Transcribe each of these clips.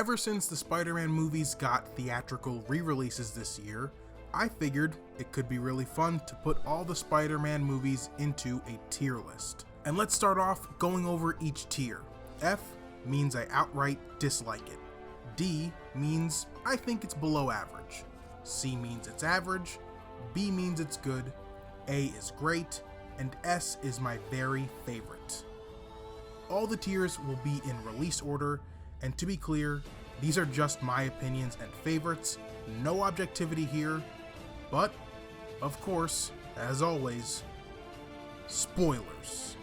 Ever since the Spider-Man movies got theatrical re-releases this year, I figured it could be really fun to put all the Spider-Man movies into a tier list. And let's start off going over each tier. F means I outright dislike it. D means I think it's below average. C means it's average. B means it's good. A is great. And S is my very favorite. All the tiers will be in release order, and to be clear, these are just my opinions and favorites, no objectivity here, but, of course, as always, spoilers.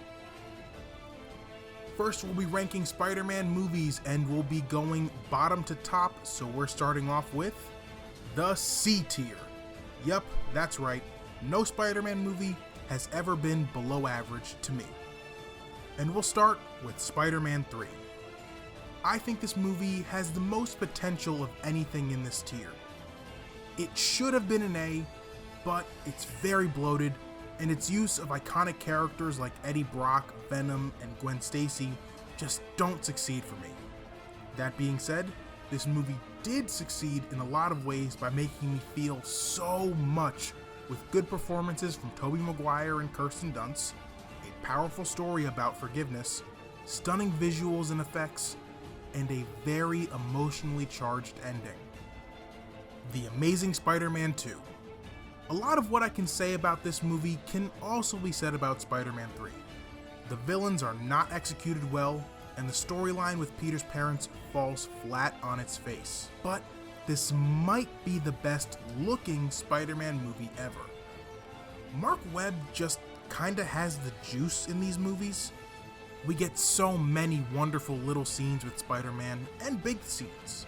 First, we'll be ranking Spider-Man movies, and we'll be going bottom to top, so we're starting off with the C tier. Yep, that's right, no Spider-Man movie has ever been below average to me. And we'll start with SpiderMan III. I think this movie has the most potential of anything in this tier. It should have been an A, but it's very bloated, and its use of iconic characters like Eddie Brock, Venom, and Gwen Stacy just don't succeed for me. That being said, this movie did succeed in a lot of ways by making me feel so much, with good performances from Tobey Maguire and Kirsten Dunst, a powerful story about forgiveness, stunning visuals and effects, and a very emotionally charged ending. The Amazing Spiderman II. A lot of what I can say about this movie can also be said about Spider-Man 3. The villains are not executed well, and the storyline with Peter's parents falls flat on its face. But this might be the best looking Spider-Man movie ever. Mark Webb just kinda has the juice in these movies. We get so many wonderful little scenes with Spider-Man, and big scenes.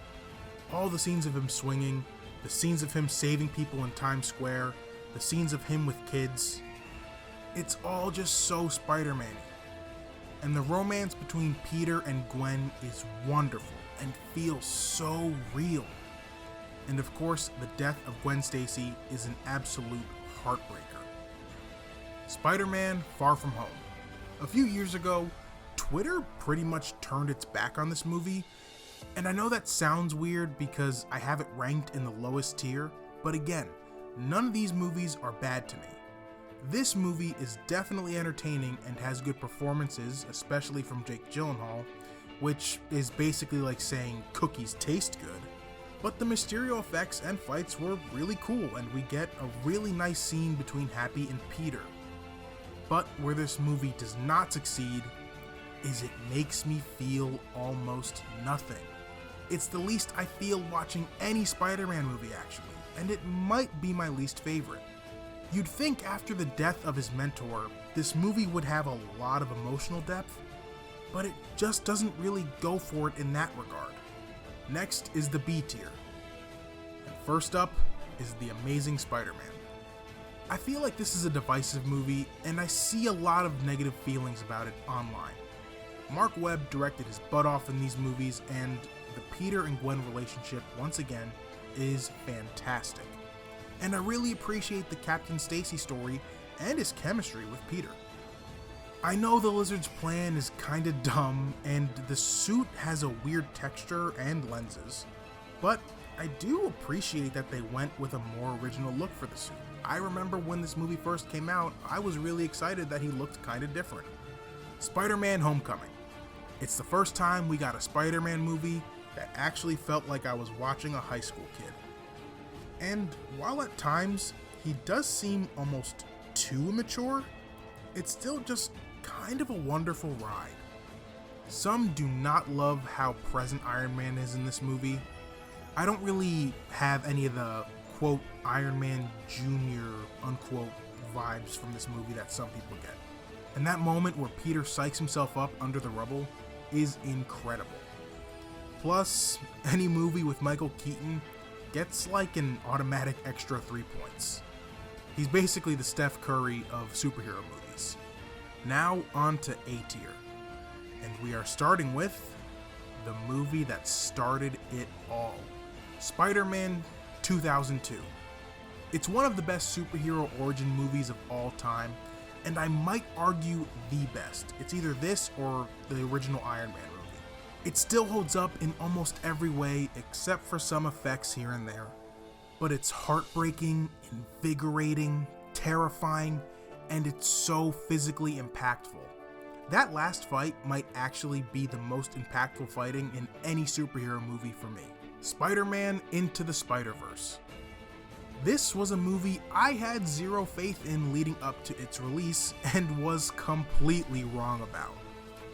All the scenes of him swinging, the scenes of him saving people in Times Square, the scenes of him with kids. It's all just so Spider-Man-y. And the romance between Peter and Gwen is wonderful and feels so real. And of course, the death of Gwen Stacy is an absolute heartbreaker. Spider-Man Far From Home. A few years ago, Twitter pretty much turned its back on this movie, and I know that sounds weird because I have it ranked in the lowest tier, but again, none of these movies are bad to me. This movie is definitely entertaining and has good performances, especially from Jake Gyllenhaal, which is basically like saying cookies taste good. But the Mysterio effects and fights were really cool, and we get a really nice scene between Happy and Peter. But where this movie does not succeed is it makes me feel almost nothing. It's the least I feel watching any Spider-Man movie actually, and it might be my least favorite. You'd think after the death of his mentor, this movie would have a lot of emotional depth, but it just doesn't really go for it in that regard. Next is the B tier. And first up is The Amazing Spider-Man. I feel like this is a divisive movie, and I see a lot of negative feelings about it online. Mark Webb directed his butt off in these movies, and the Peter and Gwen relationship, once again, is fantastic. And I really appreciate the Captain Stacy story and his chemistry with Peter. I know the Lizard's plan is kinda dumb, and the suit has a weird texture and lenses, but I do appreciate that they went with a more original look for the suit. I remember when this movie first came out, I was really excited that he looked kinda different. Spider-Man Homecoming. It's the first time we got a Spider-Man movie that actually felt like I was watching a high school kid. And while at times he does seem almost too immature, it's still just kind of a wonderful ride. Some do not love how present Iron Man is in this movie. I don't really have any of the quote Iron Man Jr. unquote vibes from this movie that some people get. And that moment where Peter psychs himself up under the rubble is incredible. Plus, any movie with Michael Keaton gets like an automatic extra 3 points. He's basically the Steph Curry of superhero movies. Now on to A tier. And we are starting with the movie that started it all. Spider-Man 2002. It's one of the best superhero origin movies of all time, and I might argue the best. It's either this or the original Iron Man movie. It still holds up in almost every way except for some effects here and there, but it's heartbreaking, invigorating, terrifying, and it's so physically impactful. That last fight might actually be the most impactful fighting in any superhero movie for me. SpiderMan Into the SpiderVerse. This was a movie I had zero faith in leading up to its release and was completely wrong about.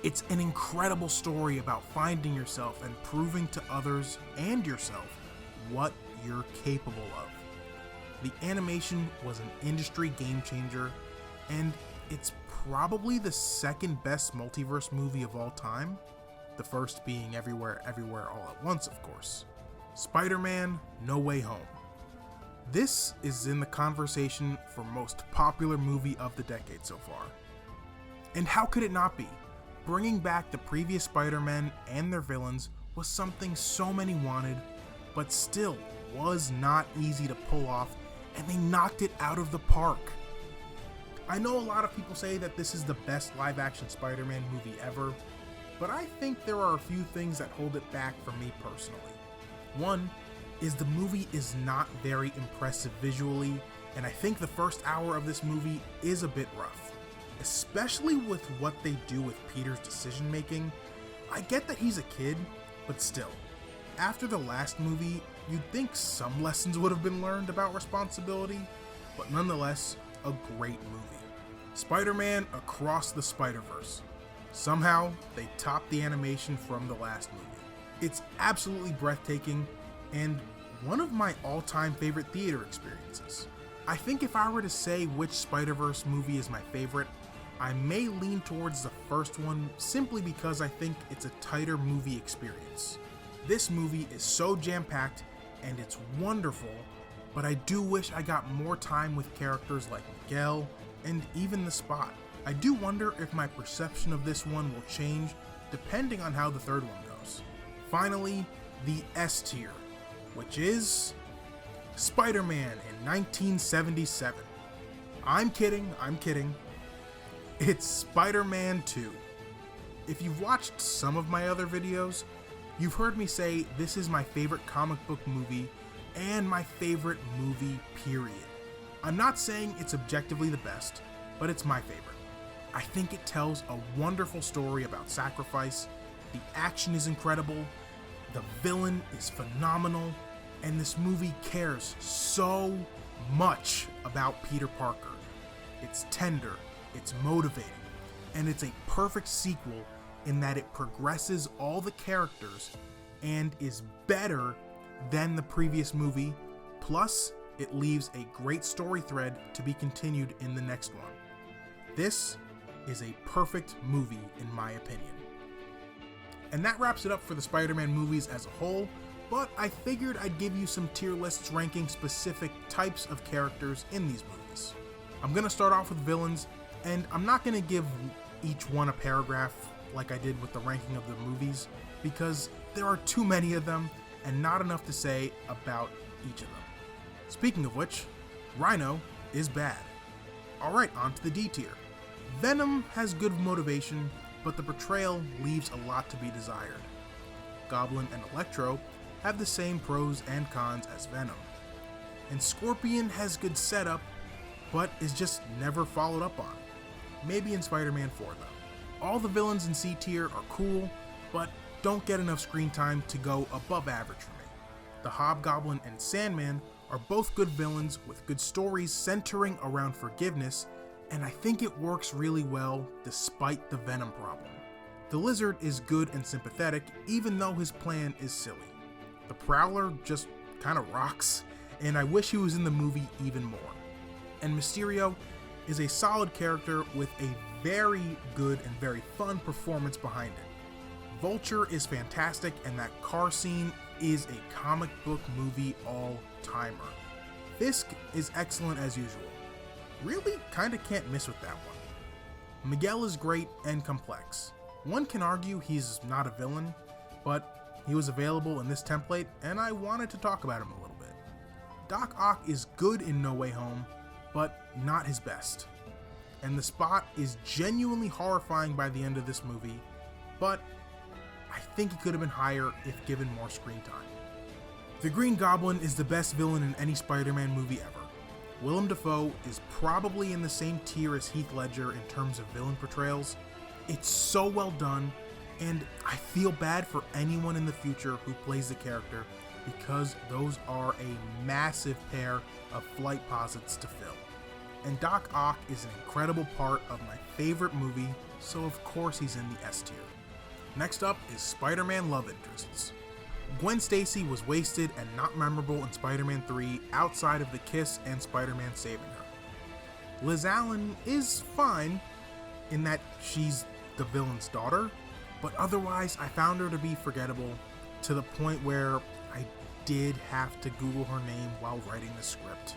It's an incredible story about finding yourself and proving to others and yourself what you're capable of. The animation was an industry game changer, and it's probably the second best multiverse movie of all time, the first being Everywhere, Everywhere, All at Once, of course. SpiderMan No Way Home. This is in the conversation for most popular movie of the decade so far. And how could it not be? Bringing back the previous Spider-Men and their villains was something so many wanted, but still was not easy to pull off, and they knocked it out of the park. I know a lot of people say that this is the best live-action Spider-Man movie ever, but I think there are a few things that hold it back for me personally. One is the movie is not very impressive visually, and I think the first hour of this movie is a bit rough, especially with what they do with Peter's decision making. I get that he's a kid, but still, after the last movie, you'd think some lessons would have been learned about responsibility, but nonetheless, a great movie. Spider-Man Across the Spider-Verse. Somehow, they topped the animation from the last movie. It's absolutely breathtaking, and one of my all-time favorite theater experiences. I think if I were to say which Spider-Verse movie is my favorite, I may lean towards the first one simply because I think it's a tighter movie experience. This movie is so jam-packed, and it's wonderful, but I do wish I got more time with characters like Miguel and even the Spot. I do wonder if my perception of this one will change depending on how the third one goes. Finally, the S tier, which is Spider-Man in 1977. I'm kidding. It's SpiderMan II. If you've watched some of my other videos, you've heard me say this is my favorite comic book movie and my favorite movie, period. I'm not saying it's objectively the best, but it's my favorite. I think it tells a wonderful story about sacrifice, the action is incredible, the villain is phenomenal, and this movie cares so much about Peter Parker. It's tender, it's motivating, and it's a perfect sequel in that it progresses all the characters and is better than the previous movie, plus it leaves a great story thread to be continued in the next one. This is a perfect movie in my opinion. And that wraps it up for the Spider-Man movies as a whole, but I figured I'd give you some tier lists ranking specific types of characters in these movies. I'm going to start off with villains, and I'm not going to give each one a paragraph like I did with the ranking of the movies, because there are too many of them and not enough to say about each of them. Speaking of which, Rhino is bad. Alright, on to the D tier. Venom has good motivation, but the portrayal leaves a lot to be desired. Goblin and Electro have the same pros and cons as Venom. And Scorpion has good setup, but is just never followed up on. Maybe in Spider-Man 4 though. All the villains in C tier are cool, but don't get enough screen time to go above average for me. The Hobgoblin and Sandman are both good villains with good stories centering around forgiveness, and I think it works really well despite the Venom problem. The Lizard is good and sympathetic even though his plan is silly. The Prowler just kinda rocks, and I wish he was in the movie even more. And Mysterio is a solid character with a very good and very fun performance behind it. Vulture is fantastic, and that car scene is a comic book movie all-timer. Fisk is excellent as usual. Really kinda can't miss with that one. Miguel is great and complex. One can argue he's not a villain, but he was available in this template and I wanted to talk about him a little bit. Doc Ock is good in No Way Home, but not his best. And the Spot is genuinely horrifying by the end of this movie, but I think he could have been higher if given more screen time. The Green Goblin is the best villain in any Spider-Man movie ever. Willem Dafoe is probably in the same tier as Heath Ledger in terms of villain portrayals. It's so well done, and I feel bad for anyone in the future who plays the character because those are a massive pair of flight posits to fill. And Doc Ock is an incredible part of my favorite movie, so of course he's in the S tier. Next up is Spider-Man love interests. Gwen Stacy was wasted and not memorable in Spider-Man 3 outside of the kiss and Spider-Man saving her. Liz Allen is fine in that she's the villain's daughter, but otherwise I found her to be forgettable to the point where I did have to Google her name while writing the script.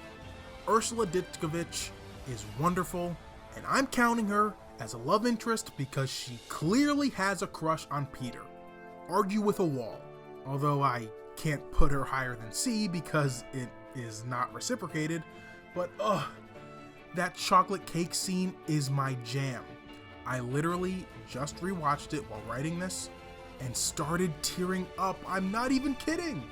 Ursula Ditkovich is wonderful, and I'm counting her as a love interest because she clearly has a crush on Peter. Argue with a wall. Although I can't put her higher than C because it is not reciprocated, but that chocolate cake scene is my jam. I literally just rewatched it while writing this and started tearing up. I'm not even kidding.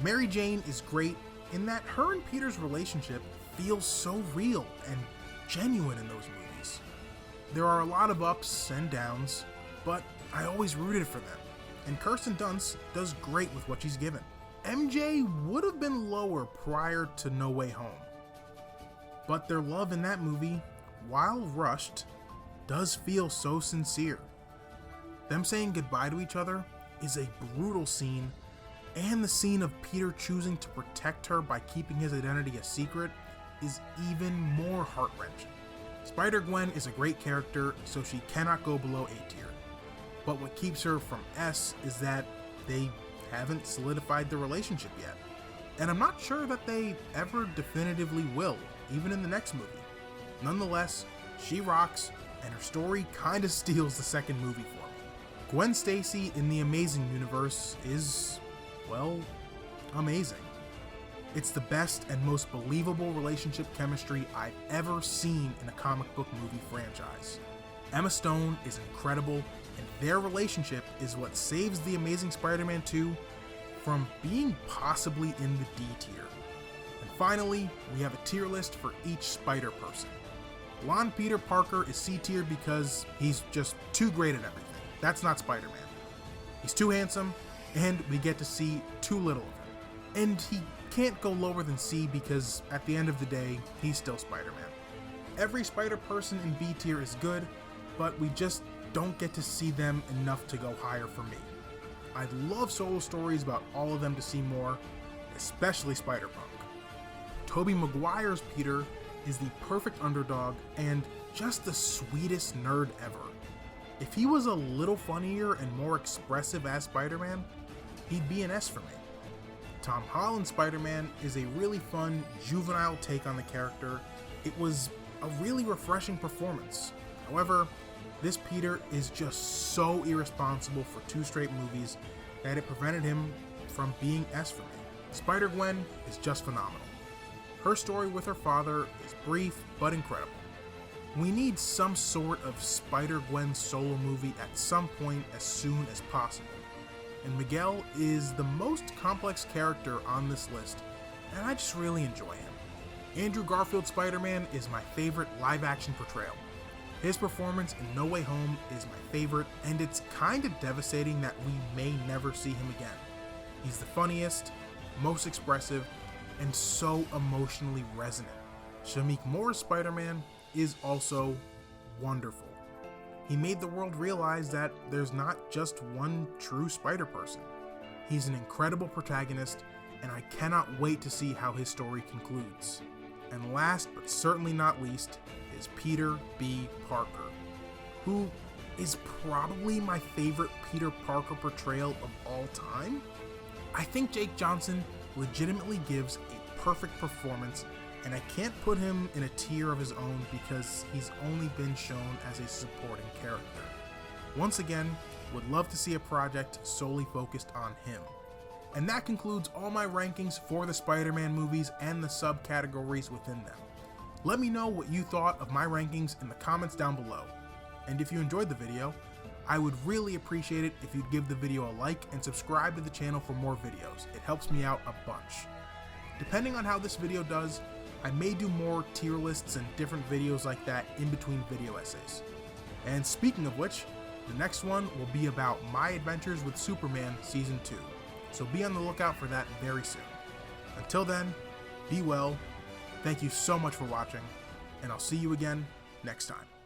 Mary Jane is great in that her and Peter's relationship feels so real and genuine in those movies. There are a lot of ups and downs, but I always rooted for them. And Kirsten Dunst does great with what she's given. MJ would have been lower prior to No Way Home. But their love in that movie, while rushed, does feel so sincere. Them saying goodbye to each other is a brutal scene, and the scene of Peter choosing to protect her by keeping his identity a secret is even more heart-wrenching. Spider-Gwen is a great character, so she cannot go below A tier. But what keeps her from S is that they haven't solidified the relationship yet. And I'm not sure that they ever definitively will, even in the next movie. Nonetheless, she rocks, and her story kinda steals the second movie for me. Gwen Stacy in the Amazing universe is, well, amazing. It's the best and most believable relationship chemistry I've ever seen in a comic book movie franchise. Emma Stone is incredible, and their relationship is what saves the Amazing Spider-Man 2 from being possibly in the D tier. And finally, we have a tier list for each Spider person. Blonde Peter Parker is C tier because he's just too great at everything. That's not Spider-Man. He's too handsome, and we get to see too little of him. And he can't go lower than C because at the end of the day, he's still Spider-Man. Every Spider person in B tier is good, but we just don't get to see them enough to go higher for me. I'd love solo stories about all of them to see more, especially Spider-Punk. Tobey Maguire's Peter is the perfect underdog and just the sweetest nerd ever. If he was a little funnier and more expressive as Spider-Man, he'd be an S for me. Tom Holland's Spider-Man is a really fun, juvenile take on the character. It was a really refreshing performance. However, this Peter is just so irresponsible for 2 straight movies that it prevented him from being S for me. Spider-Gwen is just phenomenal. Her story with her father is brief but incredible. We need some sort of Spider-Gwen solo movie at some point as soon as possible. And Miguel is the most complex character on this list, and I just really enjoy him. Andrew Garfield's Spider-Man is my favorite live-action portrayal. His performance in No Way Home is my favorite, and it's kinda devastating that we may never see him again. He's the funniest, most expressive, and so emotionally resonant. Shamik Moore's Spider-Man is also wonderful. He made the world realize that there's not just one true Spider-Person. He's an incredible protagonist, and I cannot wait to see how his story concludes. And last but certainly not least is Peter B. Parker, who is probably my favorite Peter Parker portrayal of all time. I think Jake Johnson legitimately gives a perfect performance, and I can't put him in a tier of his own because he's only been shown as a supporting character. Once again, would love to see a project solely focused on him. And that concludes all my rankings for the Spider-Man movies and the subcategories within them. Let me know what you thought of my rankings in the comments down below. And if you enjoyed the video, I would really appreciate it if you'd give the video a like and subscribe to the channel for more videos. It helps me out a bunch. Depending on how this video does, I may do more tier lists and different videos like that in between video essays. And speaking of which, the next one will be about my adventures with Superman Season 2, so be on the lookout for that very soon. Until then, be well, thank you so much for watching, and I'll see you again next time.